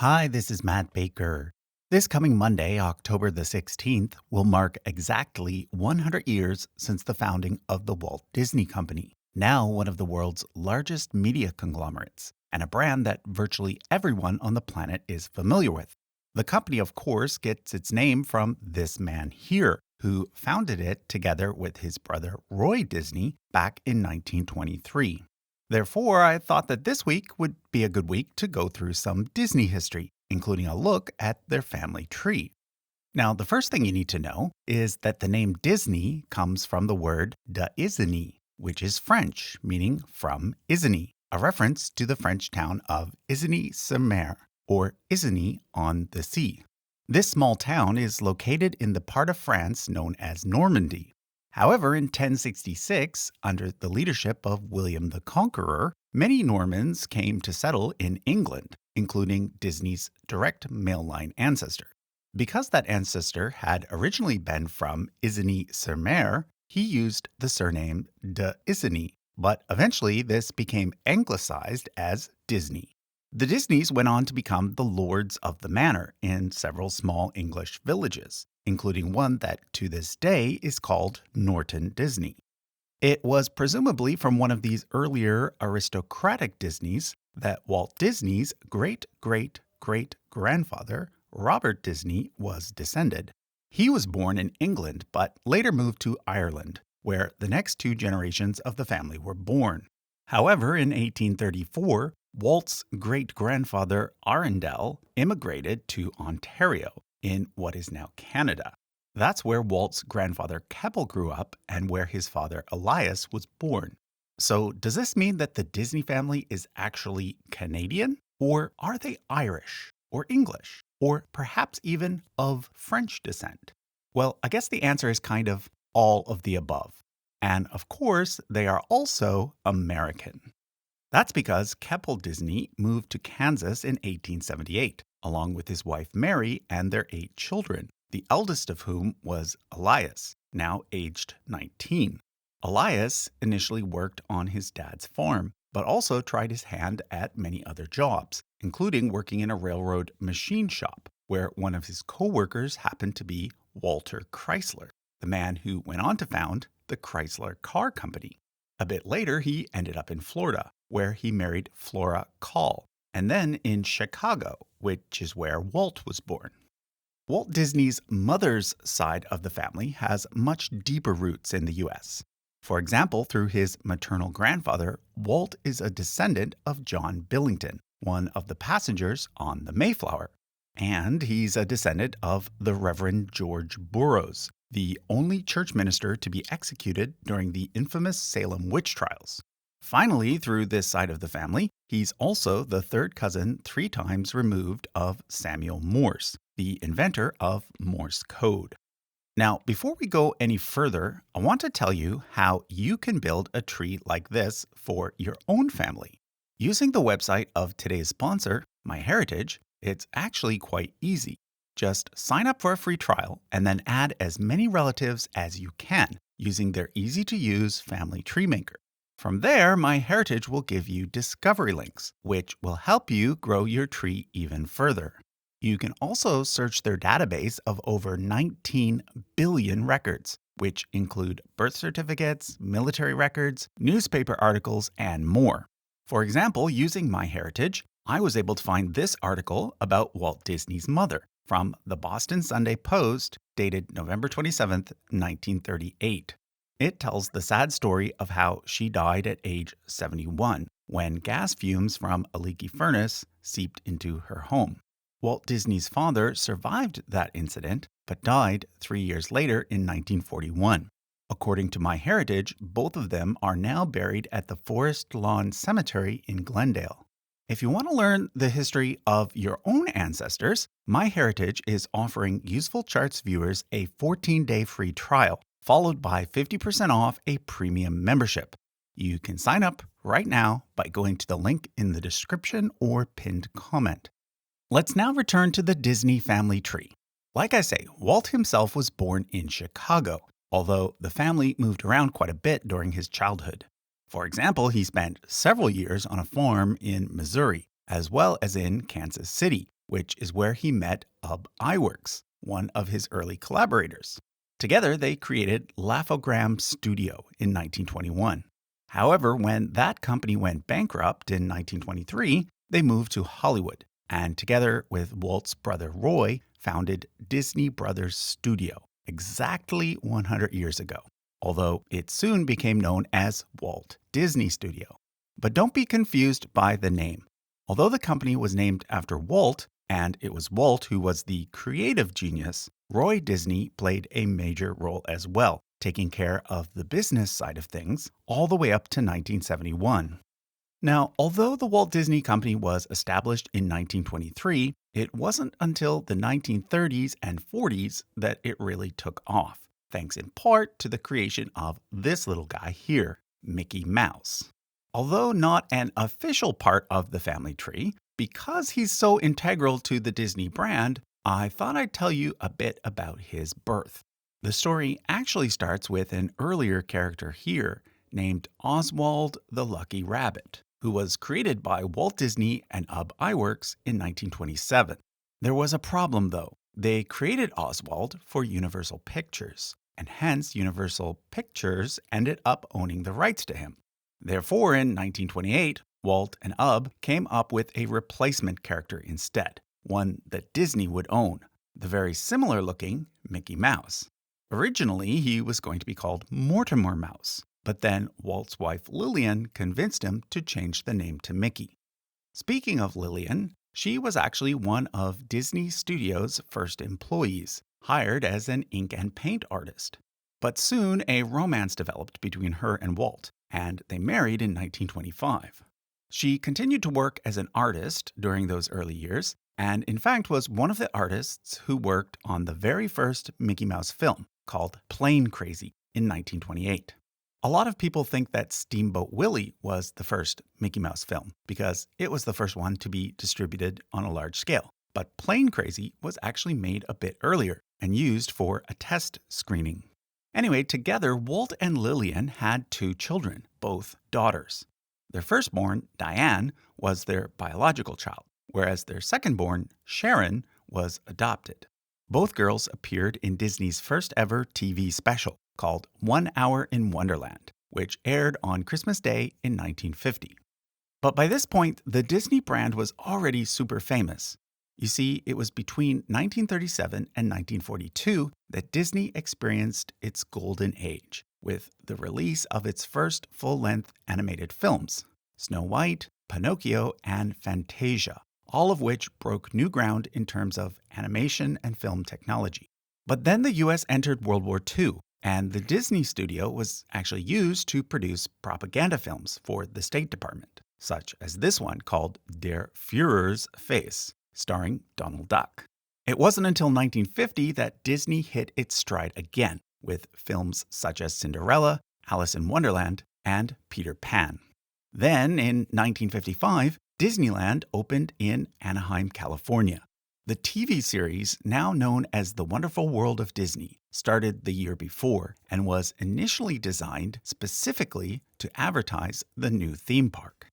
Hi, this is Matt Baker. This coming Monday, October the 16th, will mark exactly 100 years since the founding of the Walt Disney Company, now one of the world's largest media conglomerates, and a brand that virtually everyone on the planet is familiar with. The company, of course, gets its name from this man here, who founded it together with his brother Roy Disney back in 1923. Therefore, I thought that this week would be a good week to go through some Disney history, including a look at their family tree. Now, the first thing you need to know is that the name Disney comes from the word d'Isigny, which is French, meaning from Isigny, a reference to the French town of Isigny-sur-Mer, or Isigny on the sea. This small town is located in the part of France known as Normandy. However, in 1066, under the leadership of William the Conqueror, many Normans came to settle in England, including Disney's direct male line ancestor. Because that ancestor had originally been from Isigny-sur-Mer, he used the surname d'Isigny, but eventually this became anglicized as Disney. The Disneys went on to become the lords of the manor in several small English villages, including one that to this day is called Norton Disney. It was presumably from one of these earlier aristocratic Disneys that Walt Disney's great-great-great-grandfather, Robert Disney, was descended. He was born in England, but later moved to Ireland, where the next two generations of the family were born. However, in 1834, Walt's great-grandfather Arundel immigrated to Ontario, in what is now Canada. That's where Walt's grandfather Keppel grew up and where his father Elias was born. So does this mean that the Disney family is actually Canadian? Or are they Irish, or English, or perhaps even of French descent? Well, I guess the answer is kind of all of the above. And of course, they are also American. That's because Keppel Disney moved to Kansas in 1878, along with his wife Mary and their 8 children, the eldest of whom was Elias, now aged 19. Elias initially worked on his dad's farm, but also tried his hand at many other jobs, including working in a railroad machine shop, where one of his co-workers happened to be Walter Chrysler, the man who went on to found the Chrysler Car Company. A bit later, he ended up in Florida, where he married Flora Call, and then in Chicago, which is where Walt was born. Walt Disney's mother's side of the family has much deeper roots in the U.S. For example, through his maternal grandfather, Walt is a descendant of John Billington, one of the passengers on the Mayflower. And he's a descendant of the Reverend George Burroughs, the only church minister to be executed during the infamous Salem witch trials. Finally, through this side of the family, he's also the third cousin 3 times removed of Samuel Morse, the inventor of Morse code. Now, before we go any further, I want to tell you how you can build a tree like this for your own family. Using the website of today's sponsor, MyHeritage, it's actually quite easy. Just sign up for a free trial and then add as many relatives as you can using their easy-to-use family tree maker. From there, MyHeritage will give you discovery links, which will help you grow your tree even further. You can also search their database of over 19 billion records, which include birth certificates, military records, newspaper articles, and more. For example, using MyHeritage, I was able to find this article about Walt Disney's mother from the Boston Sunday Post, dated November 27, 1938. It tells the sad story of how she died at age 71 when gas fumes from a leaky furnace seeped into her home. Walt Disney's father survived that incident, but died 3 years later in 1941. According to MyHeritage, both of them are now buried at the Forest Lawn Cemetery in Glendale. If you want to learn the history of your own ancestors, MyHeritage is offering Useful Charts viewers a 14-day free trial, followed by 50% off a premium membership. You can sign up right now by going to the link in the description or pinned comment. Let's now return to the Disney family tree. Like I say, Walt himself was born in Chicago, although the family moved around quite a bit during his childhood. For example, he spent several years on a farm in Missouri, as well as in Kansas City, which is where he met Ub Iwerks, one of his early collaborators. Together, they created Laugh-O-Gram Studio in 1921. However, when that company went bankrupt in 1923, they moved to Hollywood, and together with Walt's brother Roy, founded Disney Brothers Studio exactly 100 years ago, although it soon became known as Walt Disney Studio. But don't be confused by the name. Although the company was named after Walt, and it was Walt who was the creative genius, Roy Disney played a major role as well, taking care of the business side of things all the way up to 1971. Now, although the Walt Disney Company was established in 1923, it wasn't until the 1930s and 40s that it really took off, thanks in part to the creation of this little guy here, Mickey Mouse. Although not an official part of the family tree, because he's so integral to the Disney brand, I thought I'd tell you a bit about his birth. The story actually starts with an earlier character here named Oswald the Lucky Rabbit, who was created by Walt Disney and Ub Iwerks in 1927. There was a problem, though. They created Oswald for Universal Pictures, and hence Universal Pictures ended up owning the rights to him. Therefore, in 1928, Walt and Ub came up with a replacement character instead, one that Disney would own, the very similar-looking Mickey Mouse. Originally, he was going to be called Mortimer Mouse, but then Walt's wife Lillian convinced him to change the name to Mickey. Speaking of Lillian, she was actually one of Disney Studios' first employees, hired as an ink and paint artist. But soon a romance developed between her and Walt, and they married in 1925. She continued to work as an artist during those early years, and in fact was one of the artists who worked on the very first Mickey Mouse film, called Plane Crazy, in 1928. A lot of people think that Steamboat Willie was the first Mickey Mouse film because it was the first one to be distributed on a large scale. But Plane Crazy was actually made a bit earlier and used for a test screening. Anyway, together, Walt and Lillian had 2 children, both daughters. Their firstborn, Diane, was their biological child, whereas their secondborn, Sharon, was adopted. Both girls appeared in Disney's first ever TV special called 1 Hour in Wonderland, which aired on Christmas Day in 1950. But by this point, the Disney brand was already super famous. You see, it was between 1937 and 1942 that Disney experienced its golden age, with the release of its first full-length animated films, Snow White, Pinocchio, and Fantasia, all of which broke new ground in terms of animation and film technology. But then the US entered World War II, and the Disney studio was actually used to produce propaganda films for the State Department, such as this one called Der Führer's Face, starring Donald Duck. It wasn't until 1950 that Disney hit its stride again, with films such as Cinderella, Alice in Wonderland, and Peter Pan. Then, in 1955, Disneyland opened in Anaheim, California. The TV series, now known as The Wonderful World of Disney, started the year before and was initially designed specifically to advertise the new theme park.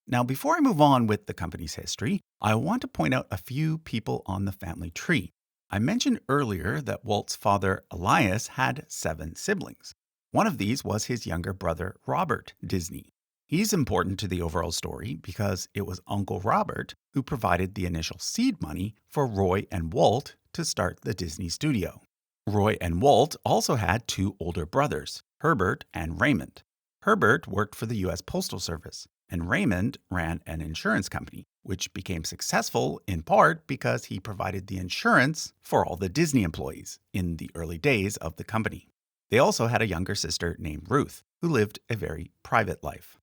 Now, before I move on with the company's history, I want to point out a few people on the family tree. I mentioned earlier that Walt's father, Elias, had 7 siblings. One of these was his younger brother, Robert Disney. He's important to the overall story because it was Uncle Robert who provided the initial seed money for Roy and Walt to start the Disney studio. Roy and Walt also had 2 older brothers, Herbert and Raymond. Herbert worked for the U.S. Postal Service, and Raymond ran an insurance company, which became successful in part because he provided the insurance for all the Disney employees in the early days of the company. They also had a younger sister named Ruth, who lived a very private life.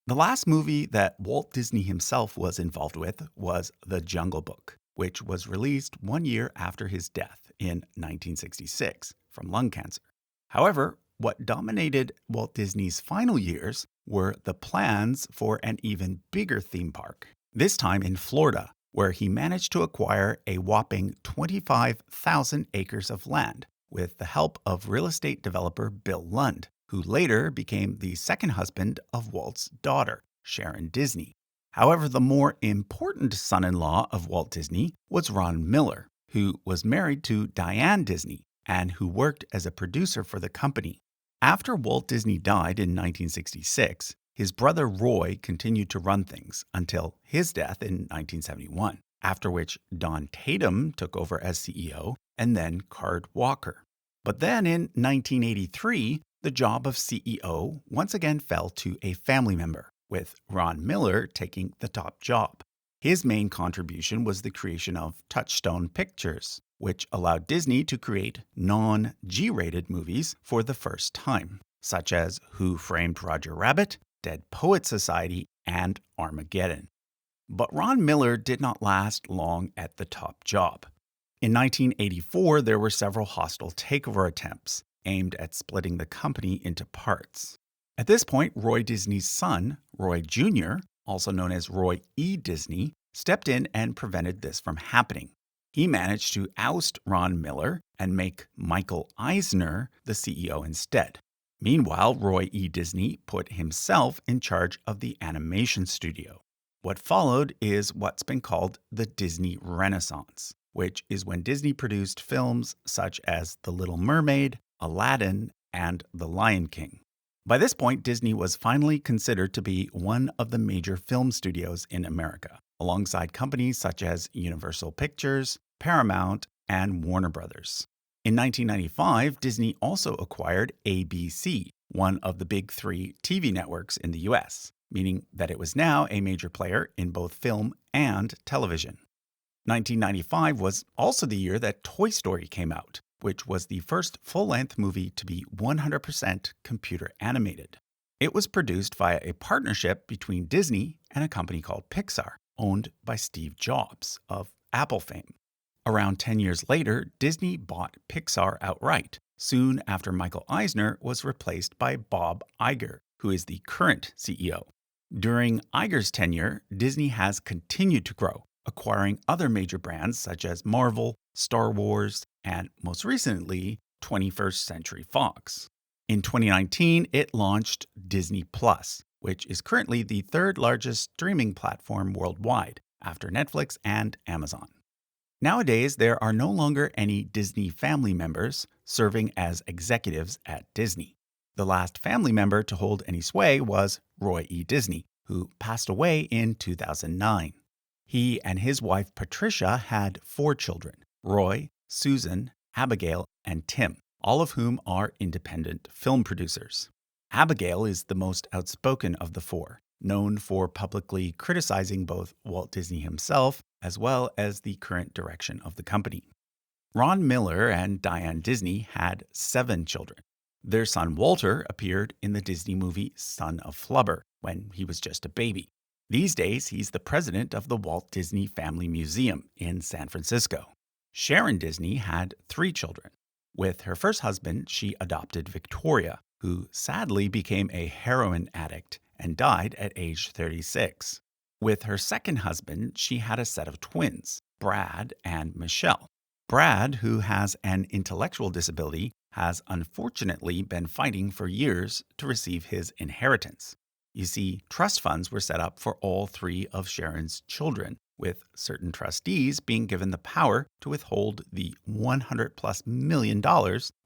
The last movie that Walt Disney himself was involved with was The Jungle Book, which was released 1 year after his death in 1966 from lung cancer. However, what dominated Walt Disney's final years were the plans for an even bigger theme park, this time in Florida, where he managed to acquire a whopping 25,000 acres of land with the help of real estate developer Bill Lund, who later became the second husband of Walt's daughter, Sharon Disney. However, the more important son-in-law of Walt Disney was Ron Miller, who was married to Diane Disney and who worked as a producer for the company. After Walt Disney died in 1966, his brother Roy continued to run things until his death in 1971, after which Don Tatum took over as CEO and then Card Walker. But then in 1983, the job of CEO once again fell to a family member, with Ron Miller taking the top job. His main contribution was the creation of Touchstone Pictures, which allowed Disney to create non-G-rated movies for the first time, such as Who Framed Roger Rabbit, Dead Poets Society, and Armageddon. But Ron Miller did not last long at the top job. In 1984, there were several hostile takeover attempts aimed at splitting the company into parts. At this point, Roy Disney's son, Roy Jr., also known as Roy E. Disney, stepped in and prevented this from happening. He managed to oust Ron Miller and make Michael Eisner the CEO instead. Meanwhile, Roy E. Disney put himself in charge of the animation studio. What followed is what's been called the Disney Renaissance, which is when Disney produced films such as The Little Mermaid, Aladdin, and The Lion King. By this point, Disney was finally considered to be one of the major film studios in America, alongside companies such as Universal Pictures, Paramount, and Warner Brothers. In 1995, Disney also acquired ABC, one of the big three TV networks in the US, meaning that it was now a major player in both film and television. 1995 was also the year that Toy Story came out, which was the first full-length movie to be 100% computer animated. It was produced via a partnership between Disney and a company called Pixar, owned by Steve Jobs of Apple fame. Around 10 years later, Disney bought Pixar outright, soon after Michael Eisner was replaced by Bob Iger, who is the current CEO. During Iger's tenure, Disney has continued to grow, acquiring other major brands such as Marvel, Star Wars, and most recently, 21st Century Fox. In 2019, it launched Disney Plus, which is currently the third largest streaming platform worldwide, after Netflix and Amazon. Nowadays, there are no longer any Disney family members serving as executives at Disney. The last family member to hold any sway was Roy E. Disney, who passed away in 2009. He and his wife Patricia had 4 children: Roy, Susan, Abigail, and Tim, all of whom are independent film producers. Abigail is the most outspoken of the 4, known for publicly criticizing both Walt Disney himself as well as the current direction of the company. Ron Miller and Diane Disney had 7 children. Their son Walter appeared in the Disney movie Son of Flubber when he was just a baby. These days, he's the president of the Walt Disney Family Museum in San Francisco. Sharon Disney had 3 children. With her first husband, she adopted Victoria, who sadly became a heroin addict and died at age 36. With her second husband, she had a set of twins, Brad and Michelle. Brad, who has an intellectual disability, has unfortunately been fighting for years to receive his inheritance. You see, trust funds were set up for all 3 of Sharon's children, with certain trustees being given the power to withhold the $100+ million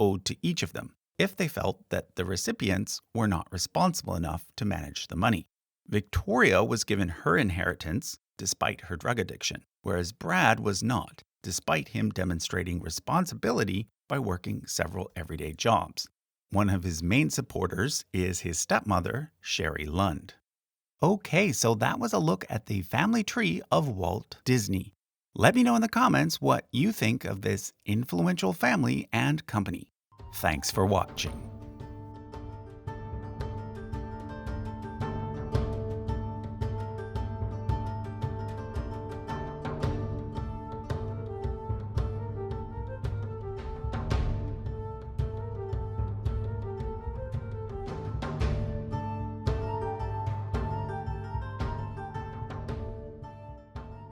owed to each of them, if they felt that the recipients were not responsible enough to manage the money. Victoria was given her inheritance despite her drug addiction, whereas Brad was not, despite him demonstrating responsibility by working several everyday jobs. One of his main supporters is his stepmother, Sherry Lund. Okay, so that was a look at the family tree of Walt Disney. Let me know in the comments what you think of this influential family and company. Thanks for watching.